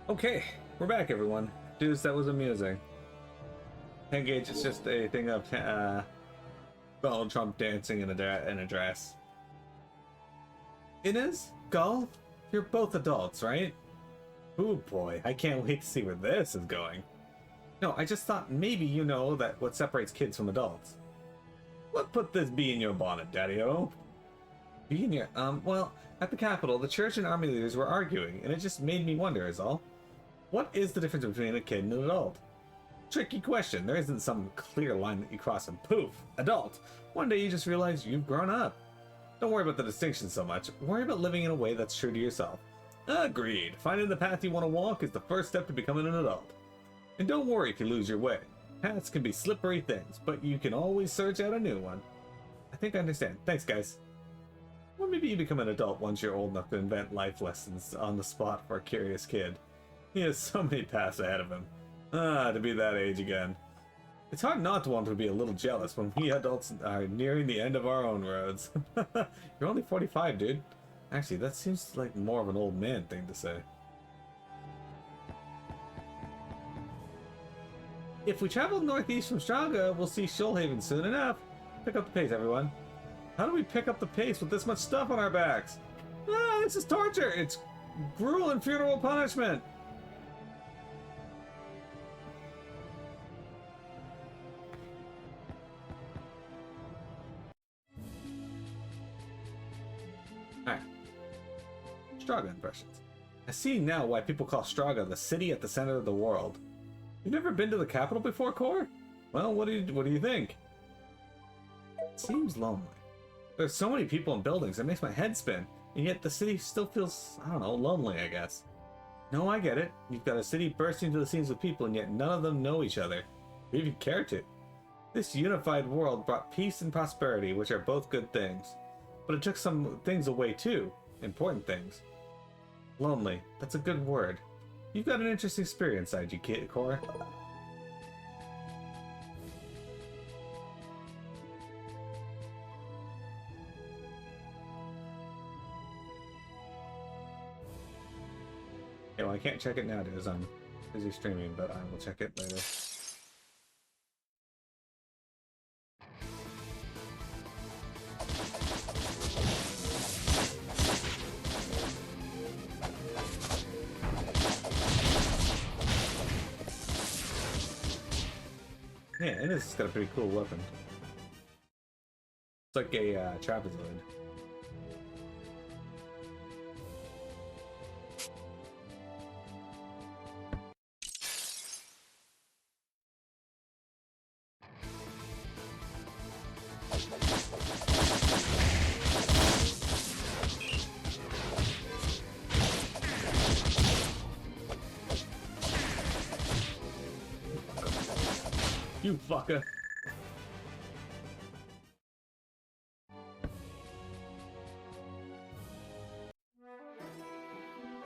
Okay, we're back, everyone. Dudes, that was amusing. Engage is just a thing of Donald Trump dancing in a dress. Inez, Gull, you're both adults, right? Oh boy, I can't wait to see where this is going. No, I just thought maybe you know that what separates kids from adults. What put this bee in your bonnet, Daddy-O? Bee in your, well, at the Capitol, the church and army leaders were arguing, and it just made me wonder, is all. What is the difference between a kid and an adult? Tricky question. There isn't some clear line that you cross and poof, adult. One day you just realize you've grown up. Don't worry about the distinction so much. Worry about living in a way that's true to yourself. Agreed. Finding the path you want to walk is the first step to becoming an adult. And don't worry if you lose your way. Paths can be slippery things, but you can always search out a new one. I think I understand. Thanks, guys. Or maybe you become an adult once you're old enough to invent life lessons on the spot for a curious kid. He has so many paths ahead of him. To be that age again. It's hard not to want to be a little jealous when we adults are nearing the end of our own roads. You're only 45, dude. Actually, that seems like more of an old man thing to say. If we travel northeast from Straga, we'll see Shoalhaven soon enough. Pick up the pace, everyone. How do we pick up the pace with this much stuff on our backs? This is torture! It's gruel and funeral punishment! Alright. Straga impressions. I see now why people call Straga the city at the center of the world. You've never been to the capital before, Core? Well, what do you think? It seems lonely. There's so many people and buildings, it makes my head spin. And yet the city still feels, I don't know, lonely, I guess. No, I get it. You've got a city bursting into the scenes with people, and yet none of them know each other, or even care to. This unified world brought peace and prosperity, which are both good things. But it took some things away too. Important things. Lonely. That's a good word. You've got an interesting spirit inside you, kid, Core. Yeah, well, I can't check it now because I'm busy streaming, but I will check it later. Yeah, and this has got a pretty cool weapon. It's like a trapezoid. You fucker.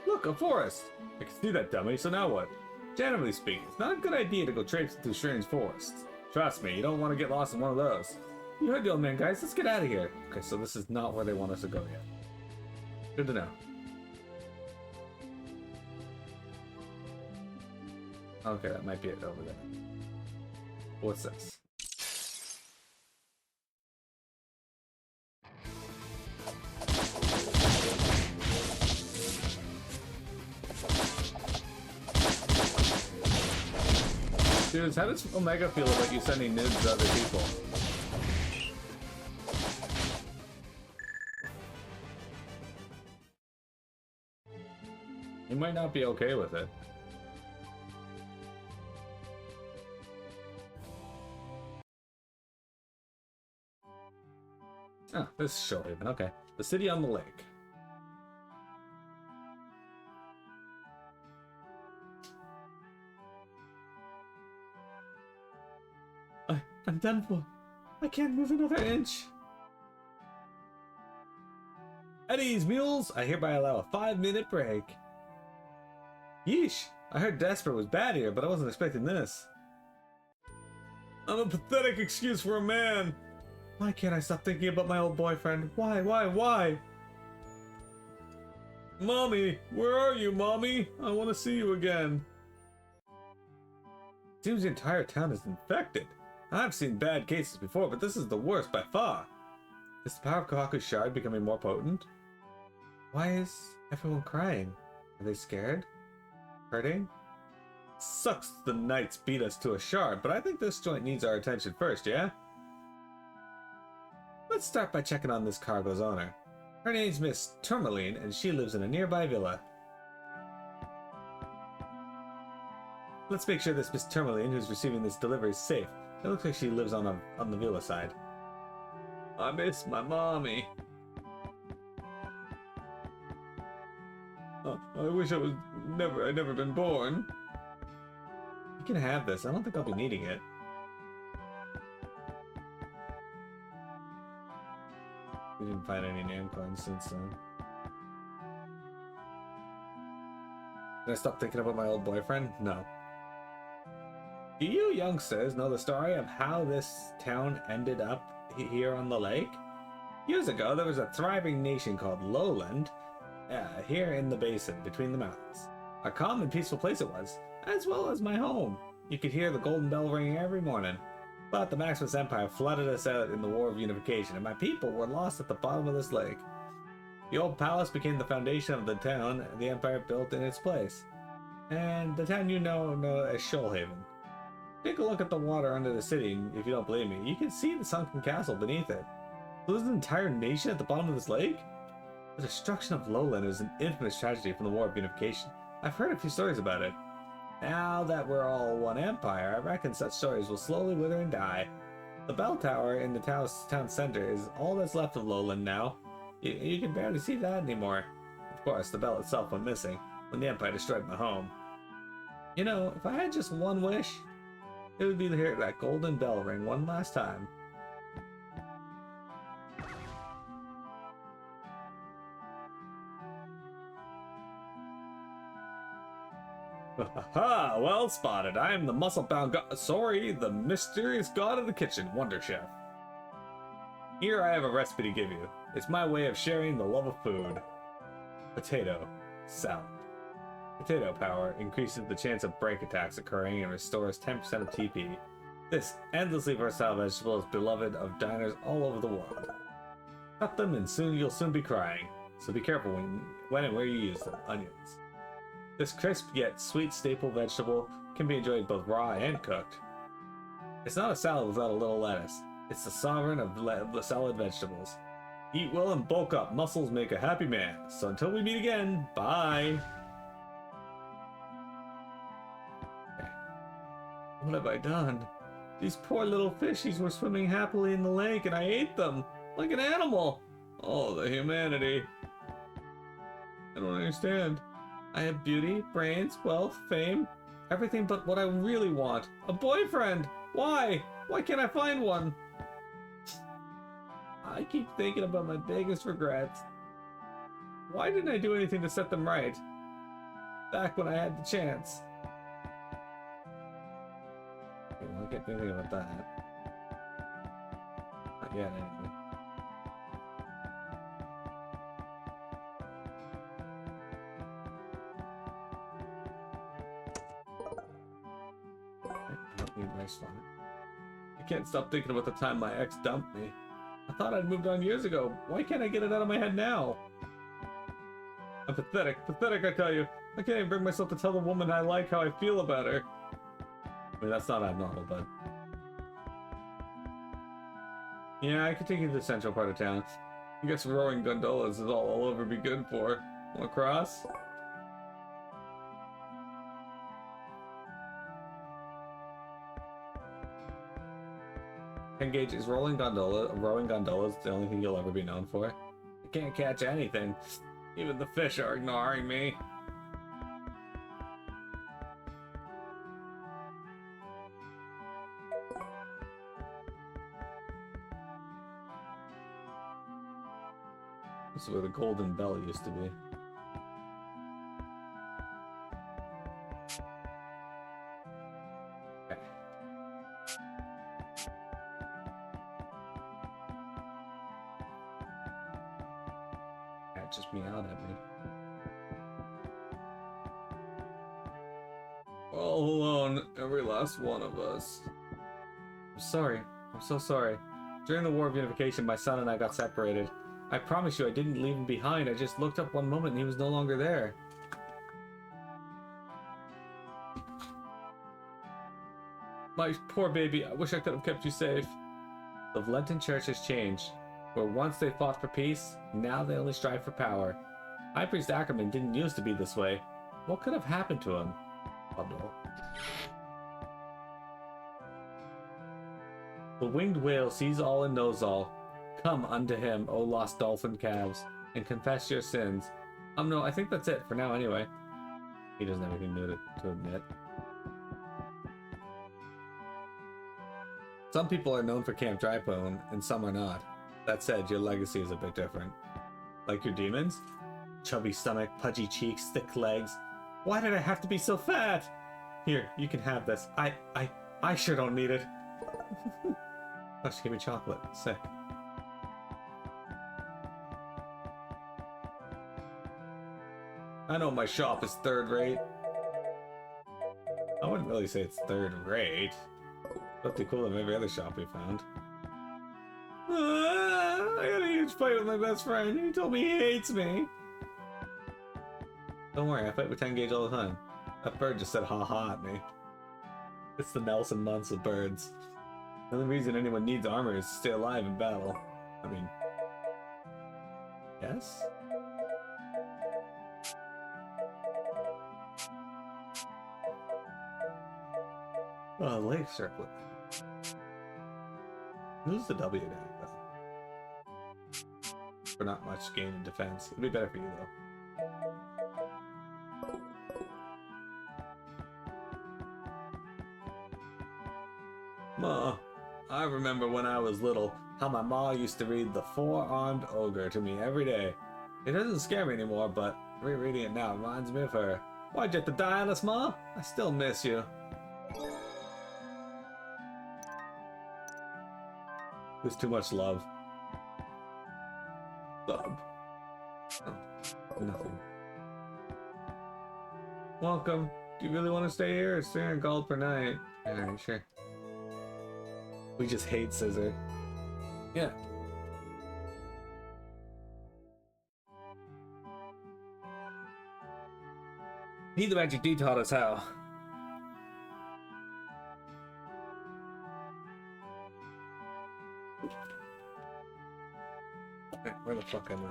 Look, a forest! I can see that, dummy, so now what? Generally speaking, it's not a good idea to go traipsing through strange forests. Trust me, you don't want to get lost in one of those. You heard the old man, guys. Let's get out of here. Okay, so this is not where they want us to go yet. Good to know. Okay, that might be it over there. What's this? Dudes, how does Omega feel about you sending nudes to other people? You might not be okay with it. Oh, this is Shoalhaven, okay. The city on the lake. I'm done for. I can't move another inch. At ease, mules! I hereby allow a 5-minute break. Yeesh! I heard Desperate was bad here, but I wasn't expecting this. I'm a pathetic excuse for a man! Why can't I stop thinking about my old boyfriend? Why? Mommy! Where are you, Mommy? I want to see you again. Seems the entire town is infected. I've seen bad cases before, but this is the worst by far. Is the power of Kohaku's shard becoming more potent? Why is everyone crying? Are they scared? Hurting? Sucks the knights beat us to a shard, but I think this joint needs our attention first, yeah? Let's start by checking on this cargo's owner. Her name's Miss Tourmaline, and she lives in a nearby villa. Let's make sure this Miss Tourmaline, who's receiving this delivery, is safe. It looks like she lives on the villa side. I miss my mommy. Oh, I wish I'd never been born. You can have this. I don't think I'll be needing it. We didn't find any name coins since then. Did I stop thinking about my old boyfriend? No. Do you youngsters know the story of how this town ended up here on the lake? Years ago, there was a thriving nation called Lowland, here in the basin between the mountains. A calm and peaceful place it was, as well as my home. You could hear the golden bell ringing every morning. But the Maximus Empire flooded us out in the War of Unification, and my people were lost at the bottom of this lake. The old palace became the foundation of the town the Empire built in its place, and the town you know as Shoalhaven. Take a look at the water under the city if you don't believe me. You can see the sunken castle beneath it. So there's an entire nation at the bottom of this lake? The destruction of Lowland is an infamous tragedy from the War of Unification. I've heard a few stories about it. Now that we're all one empire, I reckon such stories will slowly wither and die. The bell tower in the town center is all that's left of Lowland now. You can barely see that anymore. Of course, the bell itself went missing when the Empire destroyed my home. You know, if I had just one wish, it would be to hear that golden bell ring one last time. Ha! Well spotted. I am the muscle-bound the mysterious god of the kitchen, Wonder Chef. Here I have a recipe to give you. It's my way of sharing the love of food. Potato salad. Potato power increases the chance of break attacks occurring and restores 10% of TP. This endlessly versatile vegetable is beloved of diners all over the world. Cut them and you'll soon be crying. So be careful when and where you use them. Onions. This crisp yet sweet staple vegetable can be enjoyed both raw and cooked. It's not a salad without a little lettuce. It's the sovereign of salad vegetables. Eat well and bulk up. Muscles make a happy man. So until we meet again, bye! What have I done? These poor little fishies were swimming happily in the lake and I ate them! Like an animal! Oh, the humanity. I don't understand. I have beauty, brains, wealth, fame, everything but what I really want. A boyfriend! Why? Why can't I find one? I keep thinking about my biggest regrets. Why didn't I do anything to set them right? Back when I had the chance. Okay, well, I can't do anything about that. Not yet, anyway. I can't stop thinking about the time my ex dumped me. I thought I'd moved on years ago. Why can't I get it out of my head now? I'm pathetic, I tell you. I can't even bring myself to tell the woman I like how I feel about her. I mean, that's not abnormal, but... Yeah, I could take you to the central part of town. I guess rowing gondolas is all I'll ever be good for. Wanna cross? Engage is rowing gondolas the only thing you'll ever be known for. I can't catch anything. Even the fish are ignoring me. This is where the golden bell used to be. Just meow at me. All alone, every last one of us. I'm sorry. I'm so sorry. During the War of Unification, my son and I got separated. I promise you I didn't leave him behind. I just looked up one moment and he was no longer there. My poor baby, I wish I could have kept you safe. The Lenten Church has changed. Where once they fought for peace, now they only strive for power. High Priest Ackerman didn't used to be this way. What could have happened to him? Pablo. The winged whale sees all and knows all. Come unto him, O lost dolphin calves, and confess your sins. No, I think that's it for now anyway. He doesn't have anything new to admit. Some people are known for Camp Drypone, and some are not. That said, your legacy is a bit different. Like your demons? Chubby stomach, pudgy cheeks, thick legs. Why did I have to be so fat? Here, you can have this. I sure don't need it. Oh, she gave me chocolate. Sick. I know my shop is third rate. I wouldn't really say it's third rate. Totally cooler than every other shop we found. I had a huge fight with my best friend. He told me he hates me. Don't worry, I fight with 10 gauge all the time. That bird just said ha ha at me. It's the Nelson months of birds. The only reason anyone needs armor is to stay alive in battle. I mean... yes? Oh, the lake circlet. Who's the W guy, though? For not much gain in defense. It'd be better for you, though. Ma, I remember when I was little, how my ma used to read The Four-Armed Ogre to me every day. It doesn't scare me anymore, but rereading it now reminds me of her. Why'd you have to die on us, Ma? I still miss you. There's too much love. Love. Oh, nothing. Welcome. Do you really want to stay here or stay in Gold per night? Alright, sure. We just hate Scissor. Yeah. Need the magic D taught us how. Okay, where the fuck am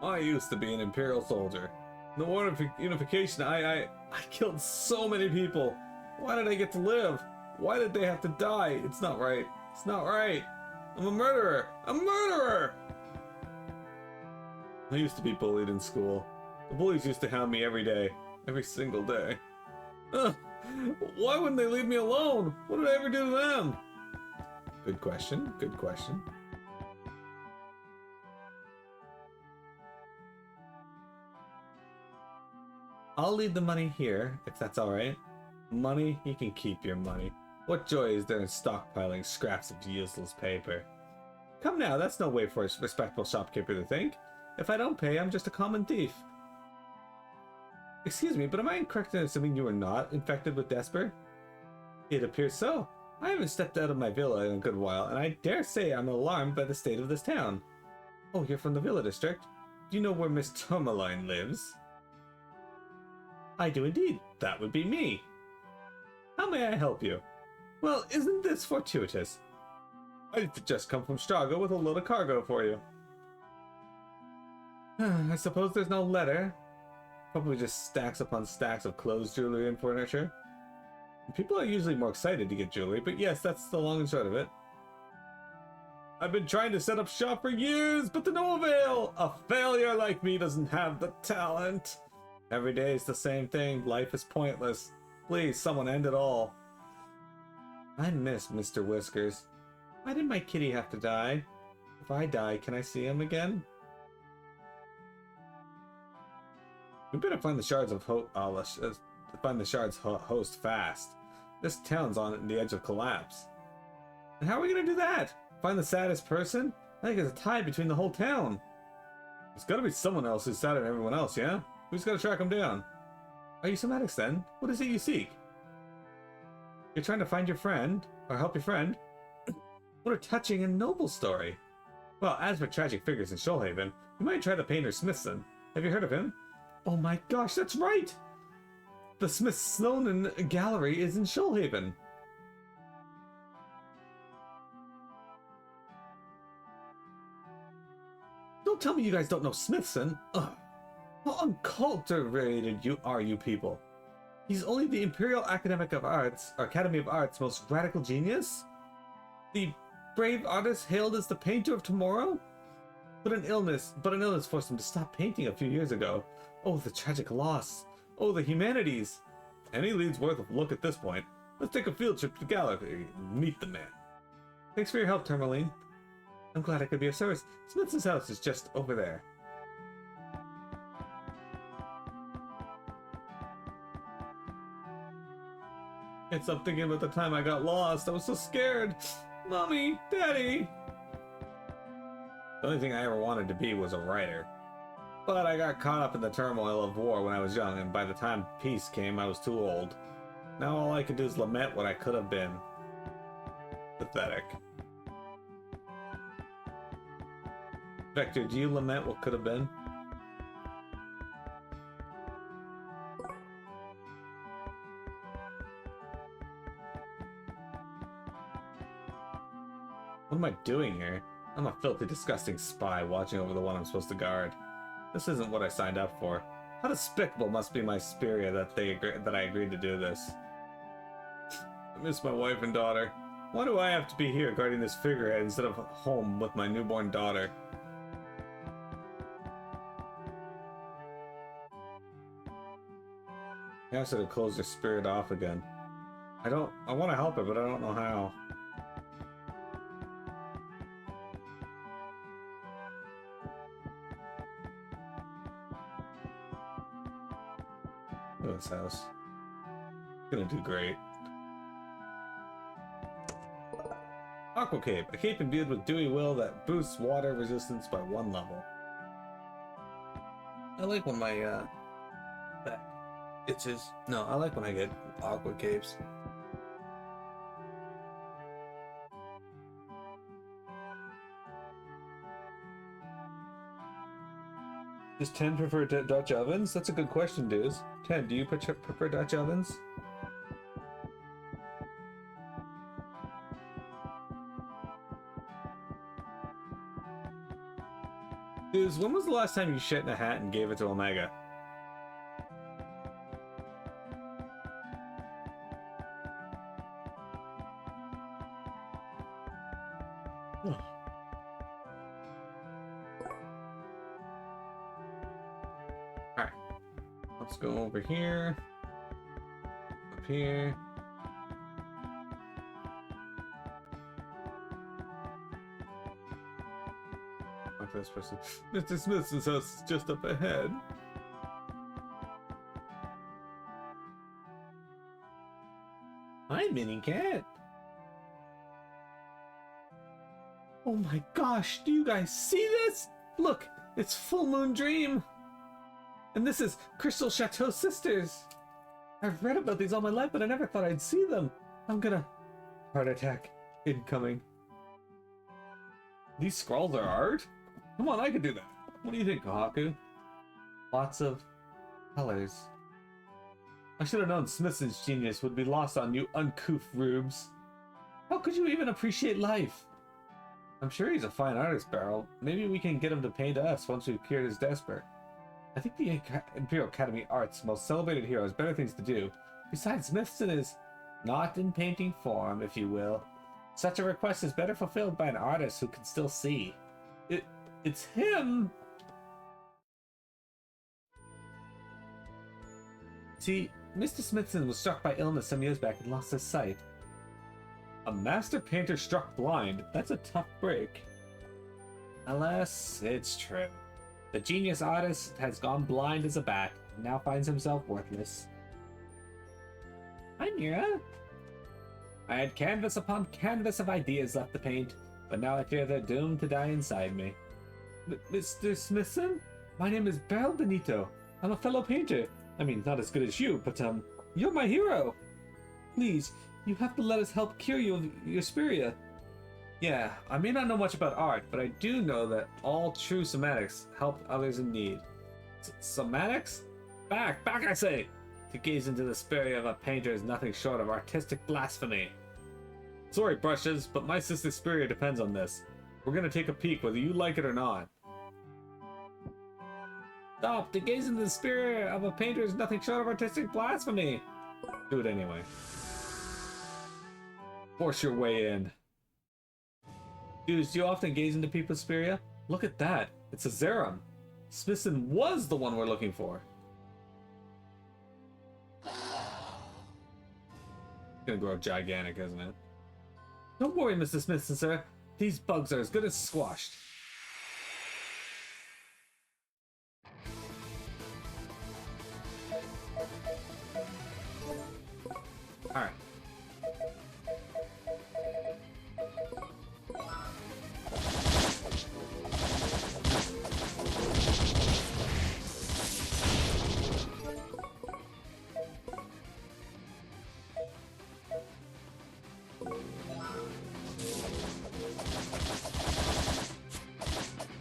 I? I used to be an Imperial soldier. In the War of Unification, I killed so many people. Why did I get to live? Why did they have to die? It's not right. It's not right. I'm a murderer. A murderer! I used to be bullied in school. The bullies used to hound me every day. Every single day. Why wouldn't they leave me alone? What did I ever do to them? Good question. Good question. I'll leave the money here, if that's alright. Money? You can keep your money. What joy is there in stockpiling scraps of useless paper? Come now, that's no way for a respectable shopkeeper to think. If I don't pay, I'm just a common thief. Excuse me, but am I incorrect in assuming you are not infected with Desper? It appears so. I haven't stepped out of my villa in a good while, and I dare say I'm alarmed by the state of this town. Oh, you're from the Villa District? Do you know where Miss Tourmaline lives? I do indeed. That would be me. How may I help you? Well, isn't this fortuitous? I've just come from Strago with a load of cargo for you. I suppose there's no letter. Probably just stacks upon stacks of clothes, jewelry, and furniture. People are usually more excited to get jewelry, but yes, that's the long and short of it. I've been trying to set up shop for years, but to no avail! A failure like me doesn't have the talent. Every day is the same thing. Life is pointless. Please, someone end it all. I miss Mr. Whiskers. Why did my kitty have to die? If I die, can I see him again? We better find the shards of host fast. This town's on the edge of collapse. And how are we gonna do that? Find the saddest person? I think there's a tie between the whole town. There's gotta be someone else who's sadder than everyone else, yeah? We just gotta track him down. Are you somatics then? What is it you seek? You're trying to find your friend, or help your friend? What a touching and noble story. Well, as for tragic figures in Shoalhaven, you might try the painter Smithson. Have you heard of him? Oh my gosh, that's right! The Smithsonian Gallery is in Shoalhaven. Don't tell me you guys don't know Smithson. Ugh. How unculturated you people. He's only the Imperial Academy of Arts' most radical genius? The brave artist hailed as the painter of tomorrow? But an illness forced him to stop painting a few years ago. Oh, the tragic loss. Oh, the humanities. Any lead's worth a look at this point. Let's take a field trip to the gallery and meet the man. Thanks for your help, Tourmaline. I'm glad I could be of service. Smithson's house is just over there. It's up thinking about the time I got lost. I was so scared. Mommy, Daddy. The only thing I ever wanted to be was a writer. But I got caught up in the turmoil of war when I was young, and by the time peace came, I was too old. Now all I can do is lament what I could have been. Pathetic. Vector, do you lament what could have been? What am I doing here? I'm a filthy, disgusting spy watching over the one I'm supposed to guard. This isn't what I signed up for. How despicable must be my spirit that I agreed to do this. I miss my wife and daughter. Why do I have to be here guarding this figurehead instead of home with my newborn daughter? I asked her to close her spirit off again. I want to help her, but I don't know how. Look at this house. It's gonna do great. Aqua Cape. A cape imbued with dewy will that boosts water resistance by 1 level. I like when my back itches. No, I like when I get aqua capes. Does 10 prefer Dutch ovens? That's a good question, dudes. 10, do you prefer Dutch ovens? Dudes, when was the last time you shit in a hat and gave it to Omega? Alright. Let's go over here. Up here. Like this person. Mr. Smithson's house is just up ahead. Hi, Minnie Cat. Oh my gosh, do you guys see this? Look, it's Full Moon Dream. And this is Crystal Chateau Sisters. I've read about these all my life, but I never thought I'd see them. I'm gonna... Heart attack incoming. These scrawls are art? Come on, I could do that. What do you think, Kohaku? Lots of colors. I should have known Smithson's genius would be lost on you uncouth rubes. How could you even appreciate life? I'm sure he's a fine artist, Beryl. Maybe we can get him to paint us once we've cured his despair. I think the Imperial Academy Arts' most celebrated hero has better things to do. Besides, Smithson is not in painting form, if you will. Such a request is better fulfilled by an artist who can still see. It's him! See, Mr. Smithson was struck by illness some years back and lost his sight. A master painter struck blind? That's a tough break. Alas, it's true. The genius artist has gone blind as a bat and now finds himself worthless. Hi, Mira. I had canvas upon canvas of ideas left to paint, but now I fear they're doomed to die inside me. Mr. Smithson? My name is Beryl Benito. I'm a fellow painter. I mean, not as good as you, but, you're my hero. Please, you have to let us help cure you of your spiria. Yeah, I may not know much about art, but I do know that all true somatics help others in need. Somatics? Back, I say! To gaze into the spirit of a painter is nothing short of artistic blasphemy. Sorry, Brushes, but my sister's spirit depends on this. We're gonna take a peek whether you like it or not. Stop! To gaze into the spirit of a painter is nothing short of artistic blasphemy! Do it anyway. Force your way in. Dudes, do you often gaze into people's spiria? Look at that! It's a Zerum! Smithson was the one we're looking for! It's gonna grow gigantic, isn't it? Don't worry, Mr. Smithson, sir. These bugs are as good as squashed. Alright.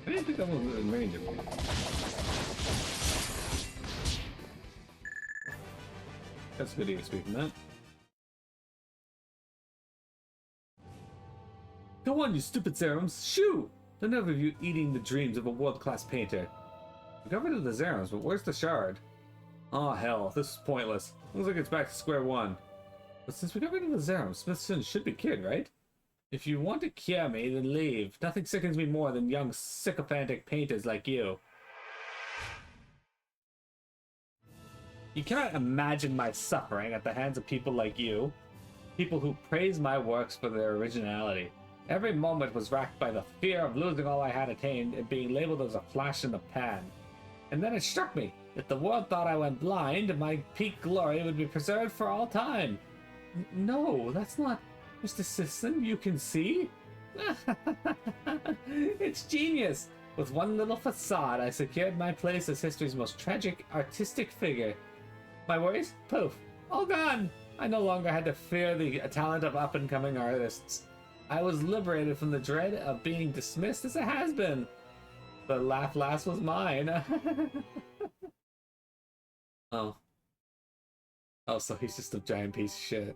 I didn't think that was in range of me. That's good EXP from that. Go on, you stupid Zerums! Shoo! Don't ever you eating the dreams of a world-class painter. We got rid of the Zerums, but where's the shard? Oh hell, this is pointless. Looks like it's back to square one. But since we got rid of the Zerums, Smithson should be cured, right? If you want to cure me, then leave. Nothing sickens me more than young sycophantic painters like you. You cannot imagine my suffering at the hands of people like you. People who praise my works for their originality. Every moment was racked by the fear of losing all I had attained and being labeled as a flash in the pan. And then it struck me that the world thought I went blind, my peak glory would be preserved for all time. No, that's not... Mr. Simpson, you can see? It's genius! With one little facade, I secured my place as history's most tragic artistic figure. My worries? Poof. All gone! I no longer had to fear the talent of up-and-coming artists. I was liberated from the dread of being dismissed as a has-been. The laugh last was mine. Oh. Oh, so he's just a giant piece of shit.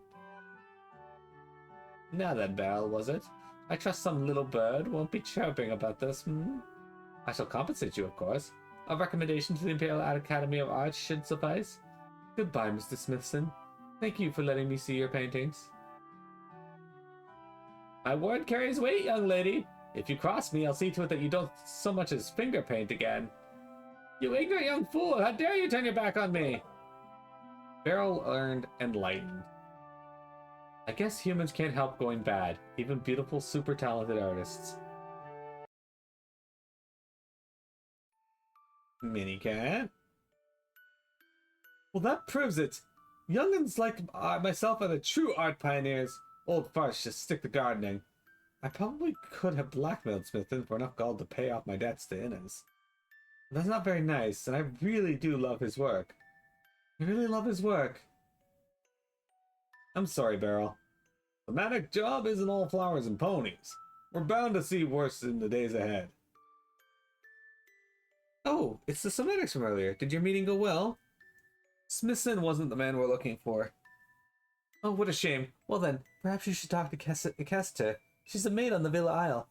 Now then, Beryl, was it? I trust some little bird won't be chirping about this, hmm? I shall compensate you, of course. A recommendation to the Imperial Academy of Arts should suffice. Goodbye, Mr. Smithson. Thank you for letting me see your paintings. My word carries weight, young lady. If you cross me, I'll see to it that you don't so much as finger paint again. You ignorant young fool! How dare you turn your back on me? Beryl earned enlightened. I guess humans can't help going bad, even beautiful, super talented artists. Minicat? Well, that proves it. Young'uns like myself are the true art pioneers. Old farts just stick to gardening. I probably could have blackmailed Smithson for enough gold to pay off my debts to Innes. That's not very nice, and I really do love his work. I really love his work. I'm sorry, Beryl. The Matic job isn't all flowers and ponies. We're bound to see worse in the days ahead. Oh, it's the Somatics from earlier. Did your meeting go well? Smithson wasn't the man we're looking for. Oh, what a shame. Well then, perhaps you should talk to Kester. She's a maid on the Villa Isle.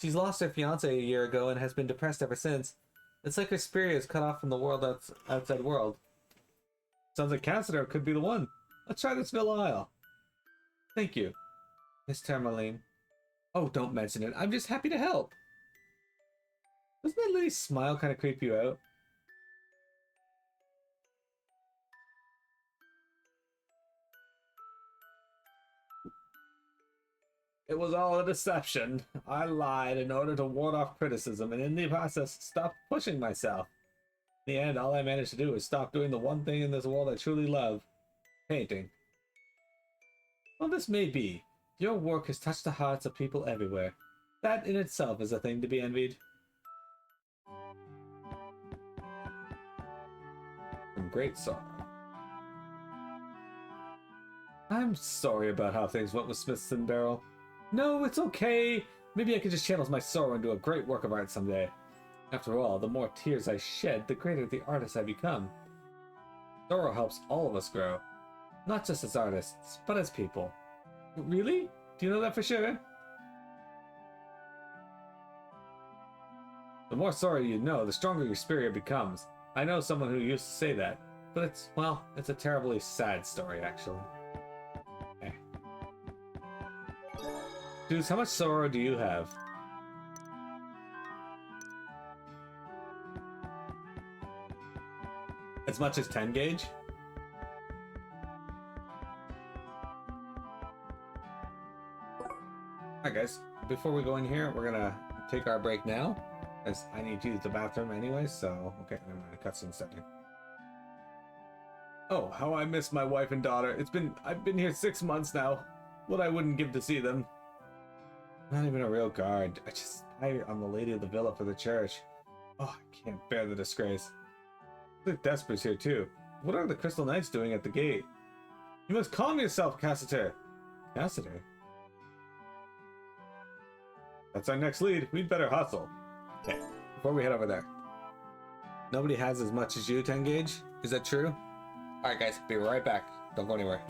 She's lost her fiancé a year ago and has been depressed ever since. It's like her spirit is cut off from the world outside world. Sounds like Cassidy could be the one. Let's try this Villa Isle. Thank you, Miss Tourmaline. Oh, don't mention it. I'm just happy to help. Doesn't that lady's smile kind of creep you out? It was all a deception. I lied in order to ward off criticism, and in the process, stopped pushing myself. In the end, all I managed to do was stop doing the one thing in this world I truly love. Painting. Well, this may be. Your work has touched the hearts of people everywhere. That in itself is a thing to be envied. from great sorrow. I'm sorry about how things went with Smith's and Barrel. No, it's okay. Maybe I could just channel my sorrow into a great work of art someday. After all, the more tears I shed, the greater the artist I become. Sorrow helps all of us grow. Not just as artists, but as people. Really? Do you know that for sure? The more sorrow you know, the stronger your spirit becomes. I know someone who used to say that, but it's a terribly sad story, actually. Okay. Dudes, how much sorrow do you have? As much as 10 gauge? Alright guys, before we go in here, we're gonna take our break now. As I need to use the bathroom anyway, so okay, never mind, cutscene starting. Oh, how I miss my wife and daughter. I've been here 6 months now. What I wouldn't give to see them. Not even a real guard. I'm the lady of the villa for the church. Oh, I can't bear the disgrace. The Desper's here too. What are the Crystal Knights doing at the gate? You must calm yourself, Cassiter. Cassiter? That's our next lead. We'd better hustle. Okay, before we head over there. Nobody has as much as you, 10 gauge? Is that true? Alright guys, be right back. Don't go anywhere.